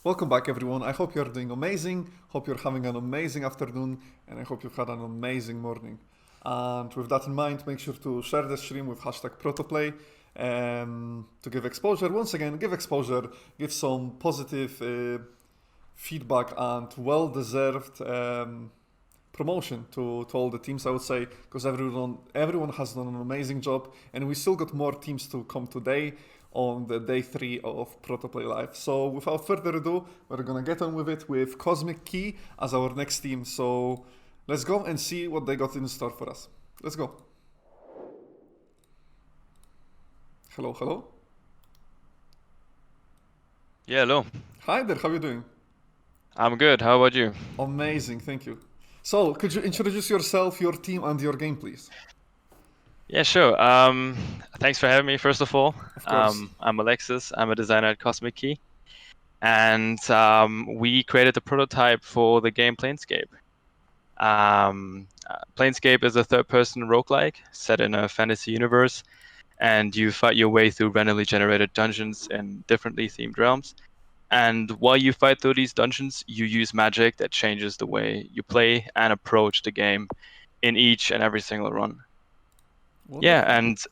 Welcome back, everyone. I hope you're doing amazing. Hope you're having an amazing afternoon, and I hope you've had an amazing morning. And with that in mind, make sure to share the stream with hashtag ProtoPlay to give exposure. Once again, give exposure, give some positive feedback and well-deserved promotion to all the teams, I would say, because everyone has done an amazing job, and we still got more teams to come today on the day 3 of ProtoPlay Live. So without further ado, we're gonna get on with it with Cosmic Key as our next team. So let's go and see what they got in store for us. Let's go. Hello, hello. Yeah, hello. Hi there, how are you doing? I'm good. How about you? Amazing, thank you. So could you introduce yourself, your team, and your game, please? Yeah, sure. Thanks for having me, first of all. Of course. I'm Alexis. I'm a designer at Cosmic Key. And we created the prototype for the game Planescape. Planescape is a third-person roguelike set in a fantasy universe, and you fight your way through randomly generated dungeons in differently themed realms. And while you fight through these dungeons, you use magic that changes the way you play and approach the game in each and every single run. Yeah, Wonderful.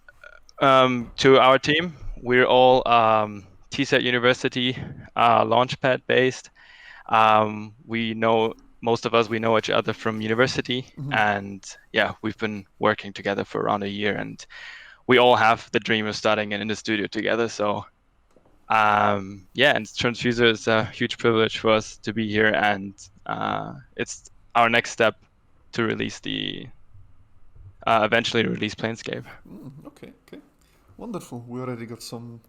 and to our team, we're all TSET University Launchpad based. We know most of us. We know each other from university, and yeah, we've been working together for around a year, and we all have the dream of starting in the studio together. So yeah, and Transfuser is a huge privilege for us to be here, and it's our next step to release the eventually release Planescape. Okay, okay. Wonderful. We already got some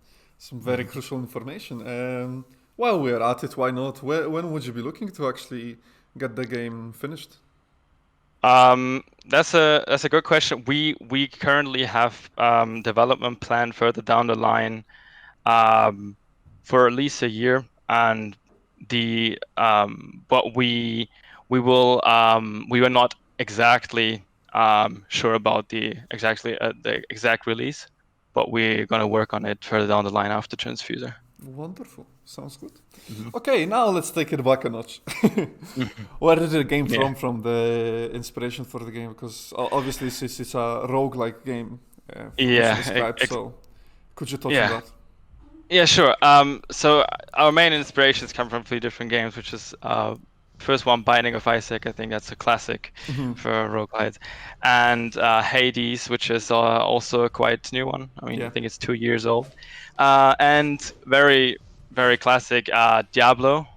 very crucial information. While we're at it, why not? When would you be looking to actually get the game finished? That's a good question. We currently have development plan further down the line for at least a year, and the but we were not exactly sure about the exact release, but we're gonna work on it further down the line after Transfuser. Wonderful. Sounds good. Mhm. Okay, now let's take it back a notch. Mhm. Where did the game Yeah. from the inspiration for the game? Because obviously it's a roguelike game, from what you Yeah. described. So could you touch on Yeah. that? Yeah, sure. So our main inspirations come from 3 different games, which is first one, Binding of Isaac. I think that's a classic for roguelites, and Hades, which is also a quite new one. I mean, I Yeah. think it's 2 years old, and very, very classic Diablo.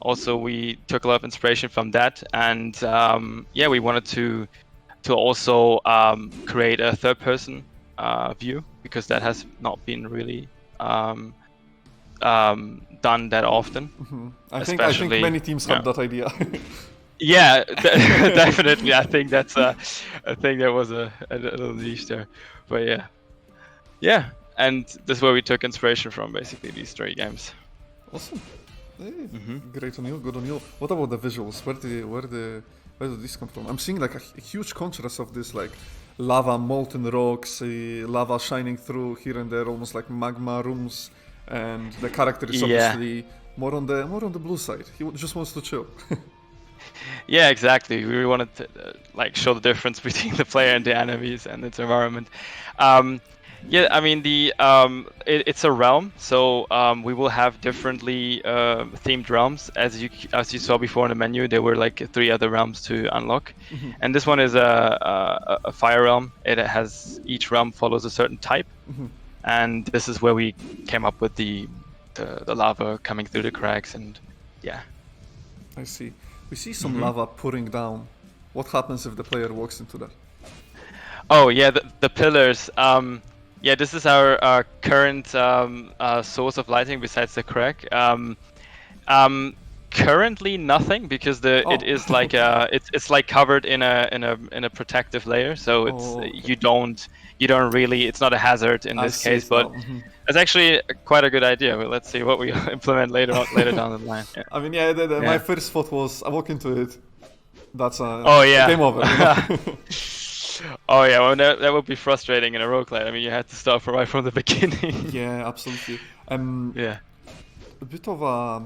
Also, we took a lot of inspiration from that, and yeah, we wanted to also create a third-person view, because that has not been really done that often. I think Especially, many teams had that idea. yeah, definitely. I think that's I think there was a little niche there, but yeah, and this is where we took inspiration from, basically, these 3 games. Awesome. Hey, Hmm. great on you, good on you. What about the visuals? Where do these come from? I'm seeing like a huge contrast of this like lava, molten rocks, lava shining through here and there, almost like magma rooms, and the character is Yeah. obviously more on the blue side. Just wants to chill. Yeah, exactly. We really wanted to like show the difference between the player and the enemies and its environment. Yeah, I mean it's a realm, so we will have differently themed realms. As you saw before in the menu, there were like 3 other realms to unlock, and this one is a fire realm. It has, each realm follows a certain type, and this is where we came up with the lava coming through the cracks, and yeah. I see. We see some lava pouring down. What happens if the player walks into that? Oh yeah, the pillars. Yeah, this is our current source of lighting besides the crack. Currently nothing, because it is like it's like covered in a protective layer, so it's Okay. you don't really, it's not a hazard in I this see case, it but now. it's actually quite a good idea. But let's see what we implement later down the line. Yeah. I mean, yeah, my Yeah. first thought was I walk into it. That's Oh yeah. game over. You know? Oh yeah, well that would be frustrating in a roguelite. I mean, you had to start right from the beginning. Yeah, absolutely. Yeah. a bit of a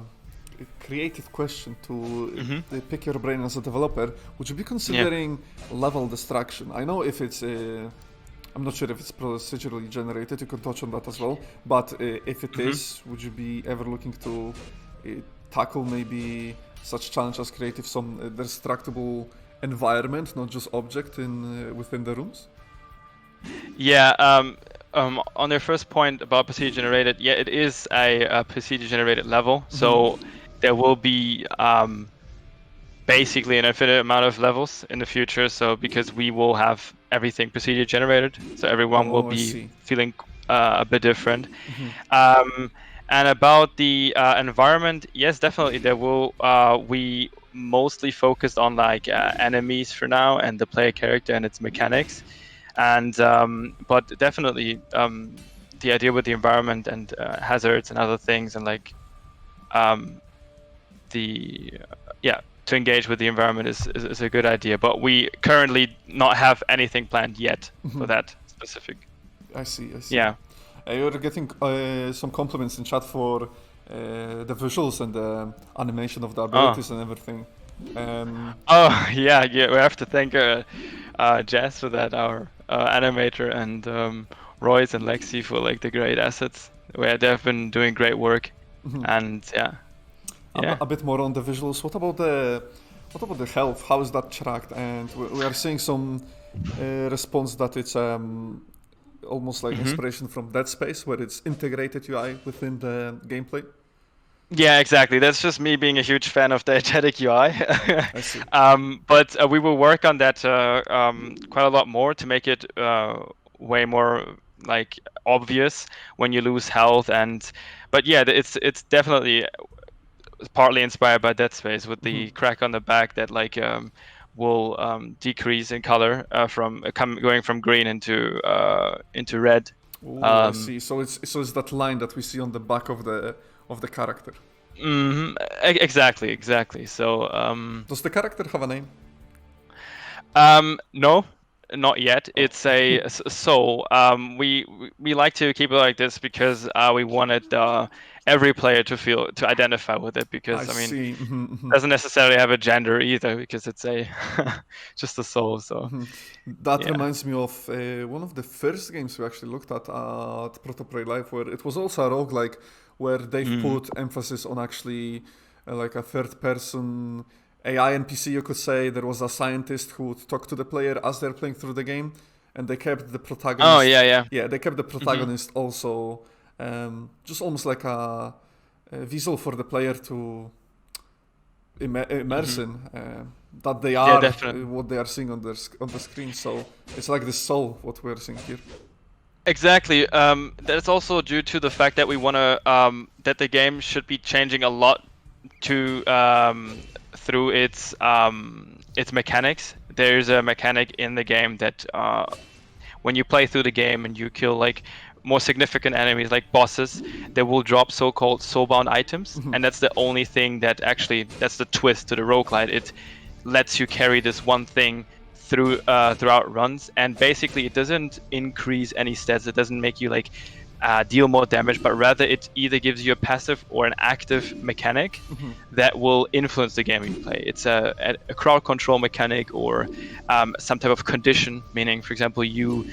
creative question to pick your brain as a developer. Would you be considering level destruction? I know if it's I'm not sure if it's procedurally generated, you can touch on that as well, but if it is, would you be ever looking to tackle maybe such challenge as creative some destructible environment, not just object in within the rooms? Yeah, on your first point about procedure generated, yeah, it is a procedure generated level, so there will be basically an infinite amount of levels in the future, so because we will have everything procedure generated, so everyone will be feeling a bit different. And about the environment, yes, definitely there will. We mostly focused on like enemies for now and the player character and its mechanics, and but definitely the idea with the environment and hazards and other things and like to engage with the environment is a good idea, but we currently not have anything planned yet for that specific. I see. Yeah. You're getting some compliments in chat for the visuals and the animation of the abilities and everything. Yeah, we have to thank Jess for that, our animator, and Royce and Lexi for like the great assets. Where they've been doing great work, and a bit more on the visuals. What about the health? How is that tracked? And we are seeing some response that it's almost like inspiration from Dead Space, where it's integrated UI within the gameplay. Yeah, exactly. That's just me being a huge fan of diegetic UI. I see. But we will work on that quite a lot more to make it way more like obvious when you lose health. But yeah, it's definitely partly inspired by Dead Space with the crack on the back that like will decrease in color from going from green into red. Ooh, I see. So it's that line that we see on the back of the character. Exactly. So does the character have a name? No, not yet. It's a soul. We like to keep it like this because we wanted every player to identify with it, because I mean it doesn't necessarily have a gender either, because it's a just a soul. So that reminds me of one of the first games we actually looked at ProtoPlay Live, where it was also a roguelike, where they've put emphasis on actually like a third person AI NPC, you could say. There was a scientist who would talk to the player as they're playing through the game, and they kept the protagonist. Yeah, they kept the protagonist also just almost like a visual for the player to immerse in that they are what they are seeing on the screen. So it's like the soul what we're seeing here. Exactly. That's also due to the fact that we want to that the game should be changing a lot to through its mechanics. There's a mechanic in the game that when you play through the game and you kill like more significant enemies like bosses, they will drop so-called soulbound items, and that's the only thing that that's the twist to the roguelite. It lets you carry this one thing throughout runs, and basically it doesn't increase any stats. It doesn't make you like deal more damage, but rather it either gives you a passive or an active mechanic that will influence the game you play. It's a crowd control mechanic, or some type of condition, meaning, for example, you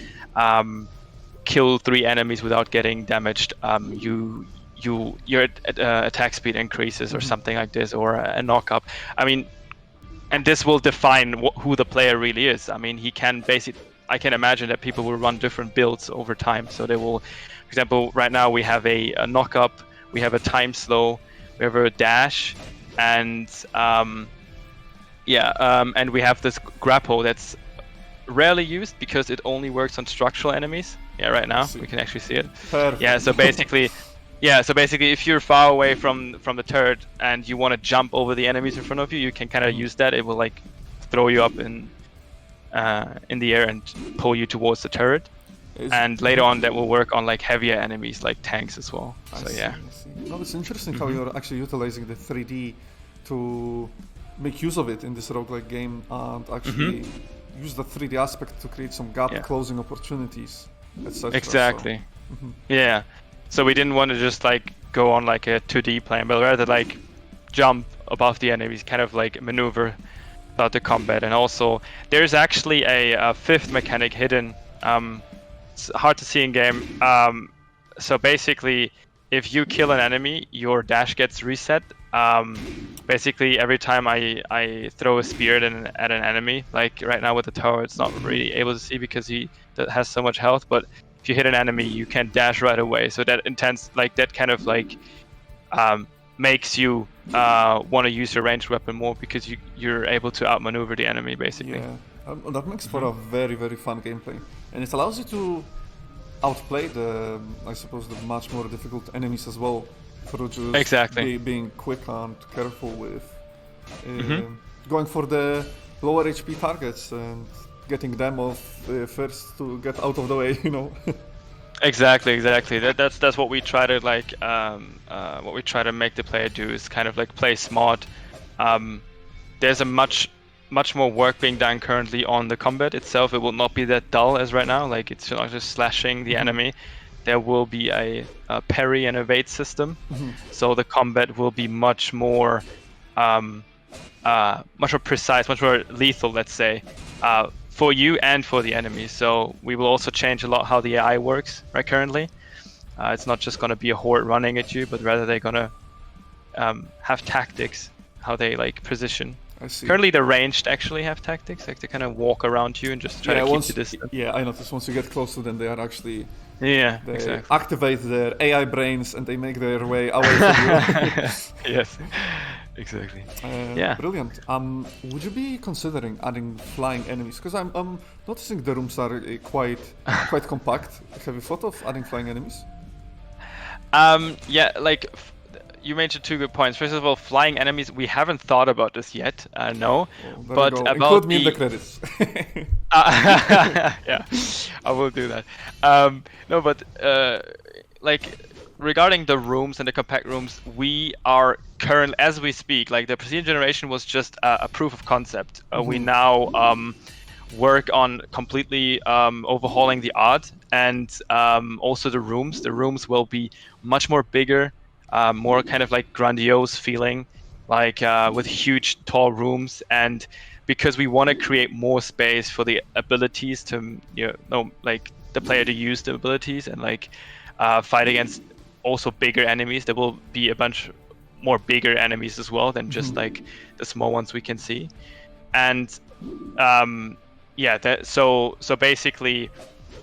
kill 3 enemies without getting damaged, your attack speed increases, or something like this, or a knock up. I mean, and this will define who the player really is. I mean, I can imagine that people will run different builds over time. So they will, for example, right now we have a knock up, we have a time slow, we have a dash, and and we have this grapple that's rarely used because it only works on structural enemies. Yeah, right now we can actually see it. Perfect. Yeah, so basically, if you're far away from the turret and you want to jump over the enemies in front of you, you can kind of use that. It will like throw you up in the air and pull you towards the turret. And later on, that will work on like heavier enemies like tanks as well. I see. No, it's interesting how you're actually utilizing the 3D to make use of it in this roguelike game, and actually use the 3D aspect to create some gap closing opportunities, etc. Exactly. Yeah. So we didn't want to just like go on like a 2D plane, but rather like jump above the enemies, kind of like maneuver throughout the combat. And also, there's actually a fifth mechanic hidden. It's hard to see in game. So basically, if you kill an enemy, your dash gets reset. Basically, every time I throw a spear at an enemy, like right now with the tower, it's not really able to see because he has so much health. But if you hit an enemy, you can dash right away. So that that kind of like makes you want to use your ranged weapon more because you're able to outmaneuver the enemy basically. Yeah, that makes for a very, very fun gameplay, and it allows you to outplay I suppose, the much more difficult enemies as well, through just Exactly. being quick and careful with going for the lower HP targets and getting them off first to get out of the way, you know. Exactly. That's what we try to like. What we try to make the player do is kind of like play smart. There's a much more work being done currently on the combat itself. It will not be that dull as right now. Like it's not just slashing the enemy. There will be a parry and evade system. So the combat will be much more precise, much more lethal, let's say, for you and for the enemy. So we will also change a lot how the AI works right currently. It's not just going to be a horde running at you, but rather they're going to have tactics, how they like position. I see. Currently the ranged actually have tactics, like to kind of walk around you and just try to keep the distance. Yeah, I noticed once you get close to them, they are actually... Yeah, they exactly. activate their AI brains and they make their way away from you. Yes, exactly. Yeah. Brilliant. Would you be considering adding flying enemies? Because I'm noticing the rooms are quite compact. Have you thought of adding flying enemies? Yeah, like you mentioned two good points. First of all, flying enemies, we haven't thought about this yet. No, but about include me in the credits. Yeah, I will do that. No, but like regarding the rooms and the compact rooms, we are currently, as we speak, like the Precision Generation was just a proof of concept. We now work on completely overhauling the art and also the rooms. The rooms will be much more bigger, more kind of like grandiose feeling, like with huge tall rooms. And because we want to create more space for the abilities to, like the player to use the abilities and like fight against also bigger enemies. There will be a bunch more bigger enemies as well than just like the small ones we can see. And so basically,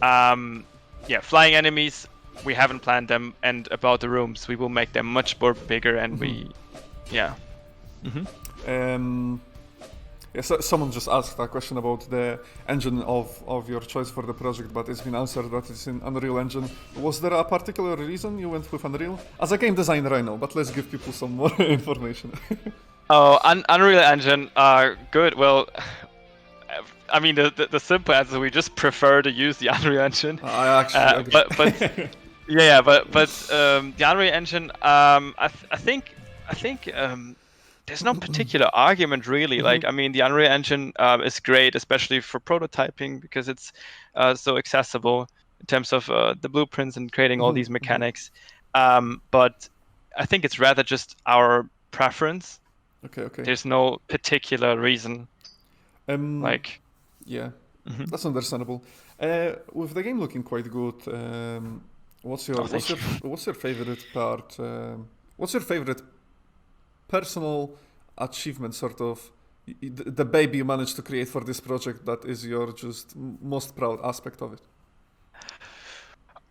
flying enemies, we haven't planned them, and about the rooms, we will make them much more bigger, and so someone just asked a question about the engine of your choice for the project, but it's been answered that it's in Unreal Engine. Was there a particular reason you went with Unreal? As a game designer, I know, but let's give people some more information. Unreal Engine, good. Well, I mean, the simple answer, we just prefer to use the Unreal Engine. I actually agree. but the Unreal Engine, I think there's no particular argument really. Like, I mean, the Unreal Engine is great, especially for prototyping because it's so accessible in terms of the blueprints and creating all these mechanics. But I think it's rather just our preference. Okay. There's no particular reason. Yeah, that's understandable. With the game looking quite good, what's your favorite part? What's your favorite personal achievement, sort of the baby you managed to create for this project that is your just most proud aspect of it?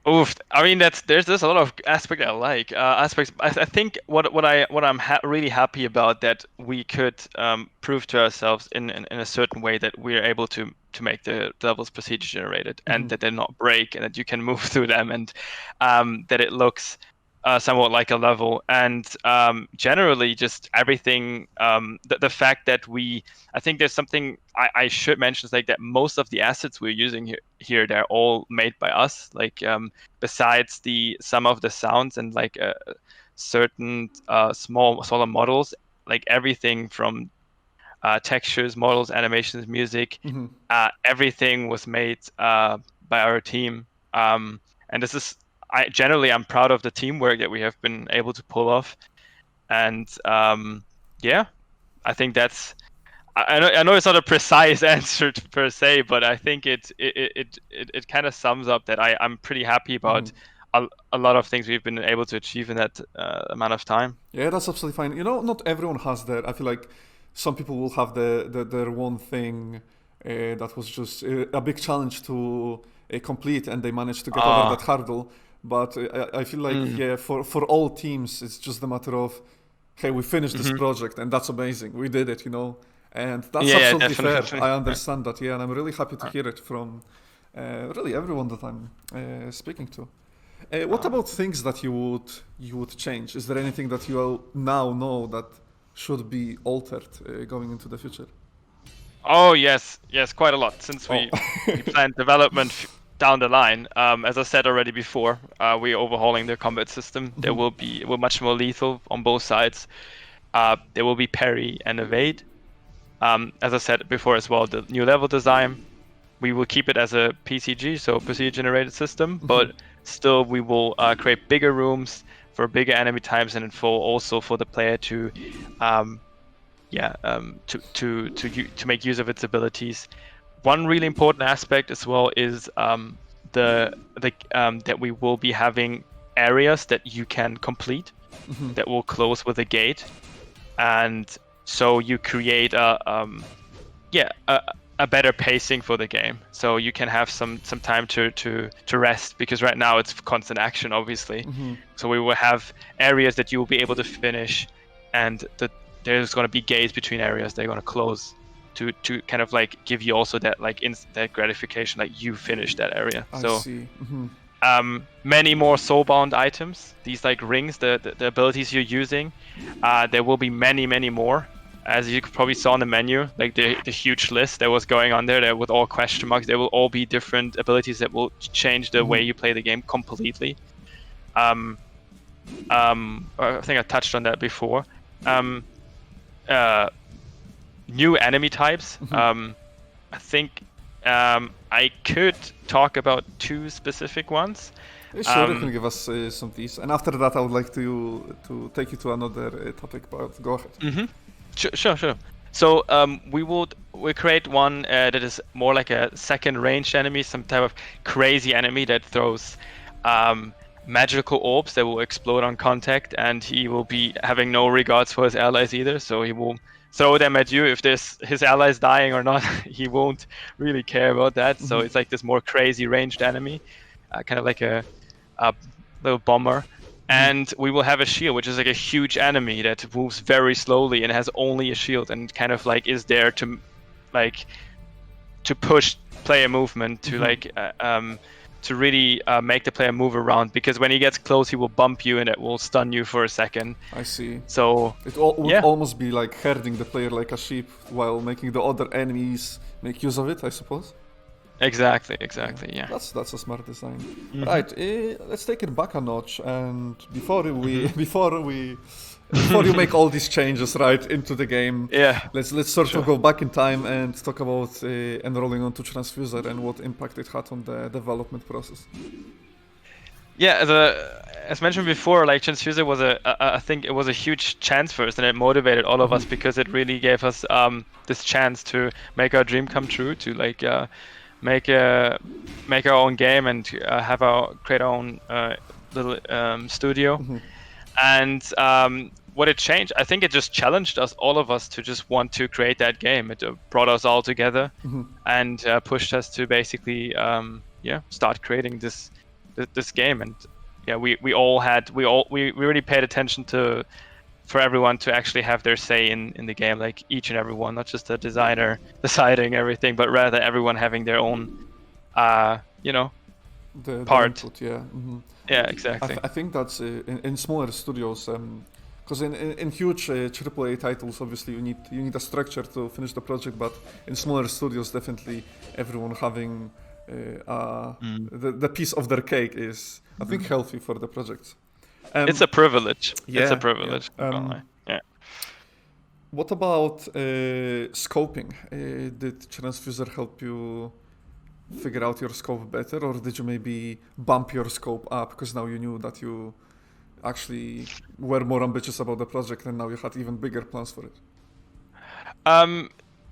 Oof! I mean, there's a lot of aspects I like. Aspects. I think what I'm really happy about that we could prove to ourselves in a certain way that we're able to make the levels procedure generated and that they're not break and that you can move through them and that it looks somewhat like a level, and generally just everything. The fact that I think there's something I should mention is like that most of the assets we're using here they're all made by us. Like besides some of the sounds and like certain smaller models, like everything from textures, models, animations, music, everything was made by our team. And this is I'm proud of the teamwork that we have been able to pull off, and yeah, I think that's. I know it's not a precise answer per se, but I think it kind of sums up that I'm pretty happy about a lot of things we've been able to achieve in that amount of time. Yeah, that's absolutely fine. You know, not everyone has that. I feel like some people will have their one thing that was just a big challenge to complete, and they managed to get over that hurdle. But I feel like yeah, for all teams, it's just a matter of, hey, we finished this project, and that's amazing. We did it, you know, and that's absolutely fair. I understand that, yeah, and I'm really happy to hear it from really everyone that I'm speaking to. What about things that you would change? Is there anything that you now know that should be altered going into the future? Oh yes, quite a lot. Since we planned development down the line, as I said already before, we're overhauling the combat system. We're much more lethal on both sides. There will be parry and evade. As I said before as well, the new level design, we will keep it as a PCG, so procedure generated system, but still we will create bigger rooms for bigger enemy types and also for the player to make use of its abilities. One really important aspect as well is that we will be having areas that you can complete that will close with a gate, and so you create a better pacing for the game, so you can have some time to rest, because right now it's constant action, obviously. So we will have areas that you will be able to finish, and there's going to be gates between areas they're going to close to kind of like give you also that like that gratification, like you finished that area. I So see. many more soulbound items, these like rings, the abilities you're using, there will be many more. As you probably saw in the menu, like the huge list that was going on there with all question marks, they will all be different abilities that will change the way you play the game completely. I think I touched on that before. New enemy types. I think I could talk about two specific ones. Sure, you can give us some of these, and after that, I would like to take you to another topic. But go ahead. Sure. So we'll create one that is more like a second ranged enemy, some type of crazy enemy that throws magical orbs that will explode on contact, and he will be having no regards for his allies either. So he will throw them at you. If his allies dying or not, he won't really care about that. So it's like this more crazy ranged enemy, kind of like a little bomber. And we will have a shield, which is like a huge enemy that moves very slowly and has only a shield, and kind of like is there to push player movement, to to really make the player move around, because when he gets close, he will bump you and it will stun you for a second. I see. So it would almost be like herding the player like a sheep while making the other enemies make use of it, I suppose. Exactly. Yeah. That's a smart design. Right. Let's take it back a notch, and before you make all these changes right into the game, let's sort of go back in time and talk about enrolling onto Transfuser and what impact it had on the development process. Yeah, as mentioned before, like Transfuser was I think it was a huge chance for us, and it motivated all of us, because it really gave us this chance to make our dream come true, to like make our own game and create our own little studio. And what it changed, I think it just challenged us, all of us, to just want to create that game. It brought us all together and pushed us to basically start creating this game. And we really paid attention for everyone to actually have their say in the game, like each and every one, not just the designer deciding everything, but rather everyone having their own part. Input, yeah. Yeah, exactly. I think that's in smaller studios, because in huge AAA titles, obviously you need a structure to finish the project, but in smaller studios, definitely everyone having the piece of their cake is, I think, healthy for the project. It's a privilege. Yeah, it's a privilege. Yeah. What about scoping? Did Transfuser help you figure out your scope better, or did you maybe bump your scope up because now you knew that you actually were more ambitious about the project and now you had even bigger plans for it?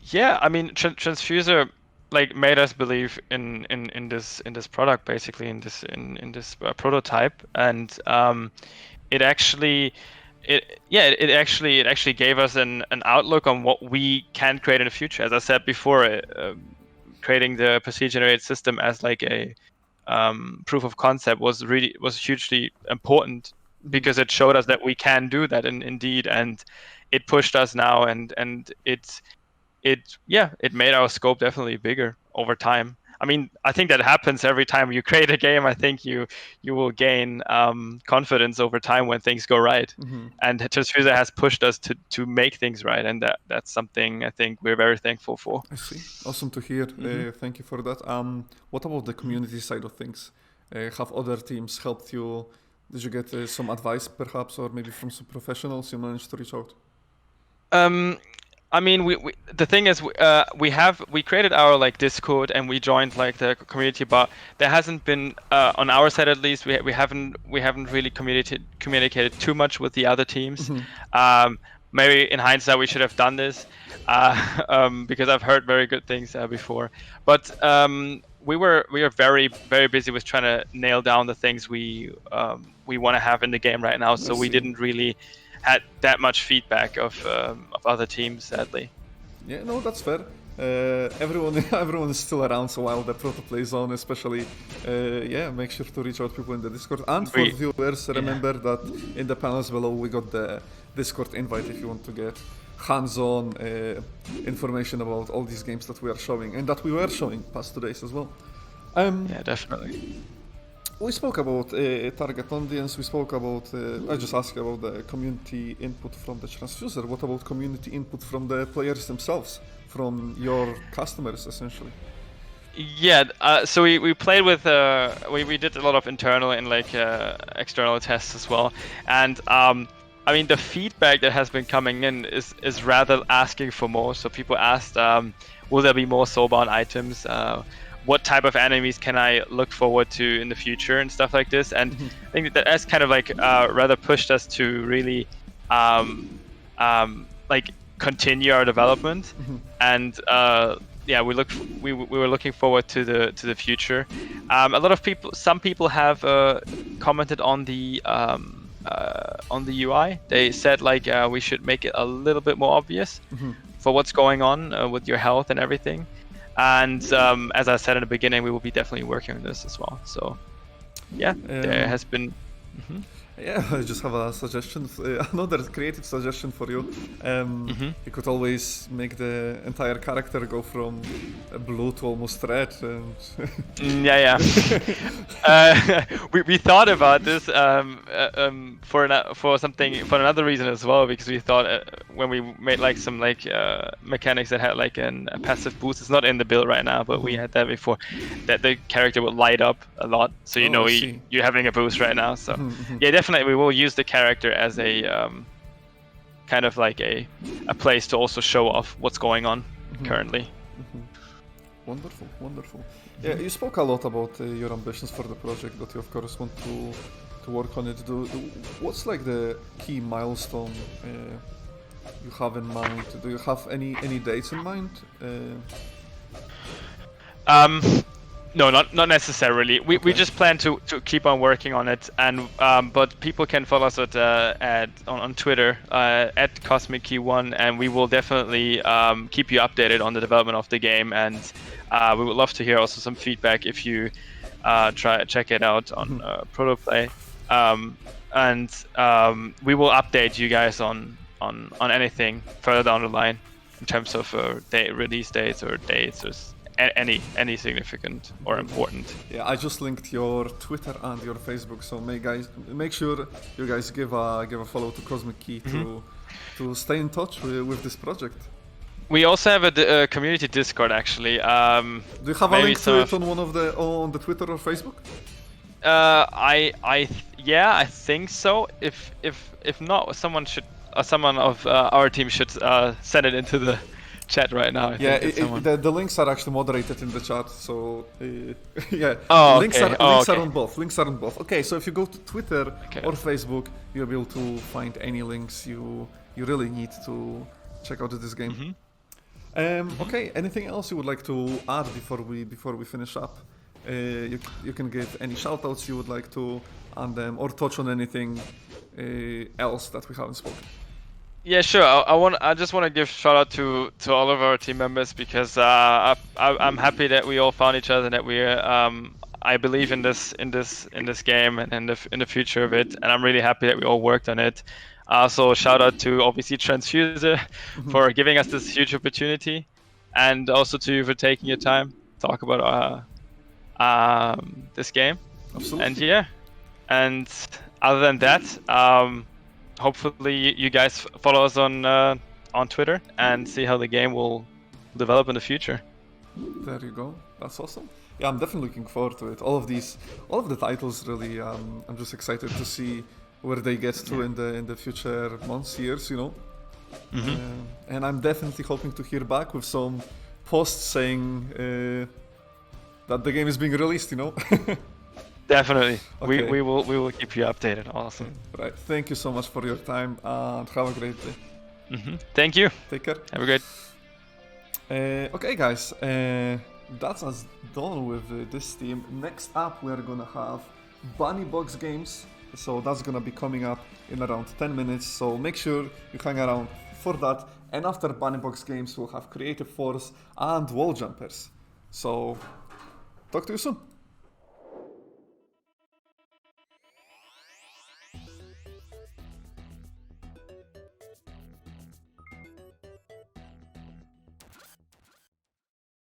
Yeah, I mean, Transfuser like made us believe in this product, basically in this prototype, and it actually it actually gave us an outlook on what we can create in the future. As I said before, creating the procedure generated system as like a proof of concept was hugely important because it showed us that we can do that indeed, and it pushed us now, and it made our scope definitely bigger over time. I mean, I think that happens every time you create a game. I think you will gain confidence over time when things go right. And Transfuser has pushed us to make things right, and that's something I think we're very thankful for. I see. Awesome to hear. Thank you for that. What about the community side of things? Have other teams helped you? Did you get some advice, perhaps, or maybe from some professionals you managed to reach out? I mean, the thing is, we created our like Discord and we joined like the community, but there hasn't been on our side at least we haven't really communicated too much with the other teams. Maybe in hindsight we should have done this because I've heard very good things before. But we were very busy with trying to nail down the things we want to have in the game right now. So we didn't really had that much feedback of other teams, sadly. Yeah, no, that's fair. Everyone is still around, so while the ProtoPlay zone, especially, make sure to reach out to people in the Discord. And for viewers, remember that in the panels below we got the Discord invite if you want to get hands-on information about all these games that we are showing and that we were showing past 2 days as well. Yeah, definitely. We spoke about target audience, we spoke about, I just asked about the community input from the Transfuser. What about community input from the players themselves, from your customers, essentially? Yeah, so we played with, we did a lot of internal and like external tests as well. And I mean, the feedback that has been coming in is rather asking for more. So people asked, will there be more soulbound items? What type of enemies can I look forward to in the future and stuff like this? And I think that has kind of like rather pushed us to really like continue our development. And we were looking forward to the future. A lot of people, some people have commented on the UI. They said like we should make it a little bit more obvious for what's going on with your health and everything. And as I said in the beginning, we will be definitely working on this as well. So, yeah, there has been. Yeah, I just have a suggestion, another creative suggestion for you. You could always make the entire character go from blue to almost red. And we thought about this for another reason as well, because we thought when we made like some like mechanics that had like a passive boost. It's not in the build right now, but we had that before. That the character would light up a lot, so you know you're having a boost right now. So yeah, definitely we will use the character as a kind of like a place to also show off what's going on currently. Wonderful. Yeah, you spoke a lot about your ambitions for the project, that you of course want to work on it. What's like the key milestone you have in mind? Do you have any dates in mind? No, not necessarily. We just plan to keep on working on it, and but people can follow us on Twitter at CosmicKey1, and we will definitely keep you updated on the development of the game, and we would love to hear also some feedback if you check it out on ProtoPlay, and we will update you guys on anything further down the line in terms of release dates or dates or any significant or important. Yeah, I just linked your Twitter and your Facebook, so make sure you guys give a follow to Cosmic Key to stay in touch with this project. We also have a community Discord actually. Do you have a link to it on the Twitter or Facebook? I think so. If not, someone of our team should send it into chat right now. I Yeah, think it's someone. the links are actually moderated in the chat, so yeah. Oh, links okay. are Okay. on both. Links are on both. Okay, so if you go to Twitter Okay. or Facebook, you'll be able to find any links you really need to check out this game. Okay, anything else you would like to add before we finish up? You can give any shoutouts you would like to, and or touch on anything else that we haven't spoken. Yeah, sure. I just want to give shout out to all of our team members because I'm happy that we all found each other, that we I believe in this game and in the future of it, and I'm really happy that we all worked on it. So shout out to obviously Transfuser for giving us this huge opportunity, and also to you for taking your time to talk about this game. Absolutely. And yeah, and other than that, hopefully you guys follow us on Twitter and see how the game will develop in the future. There you go. That's awesome. Yeah, I'm definitely looking forward to it. All of the titles really. I'm just excited to see where they get to in the future months, years. And I'm definitely hoping to hear back with some posts saying that the game is being released. Definitely. Okay. We will keep you updated. Awesome. Right. Thank you so much for your time and have a great day. Thank you. Take care. Have a great. Okay, guys. That's us done with this team. Next up, we are gonna have Bunny Box Games. So that's gonna be coming up in around 10 minutes. So make sure you hang around for that. And after Bunny Box Games, we'll have Creative Force and Wall Jumpers. So talk to you soon.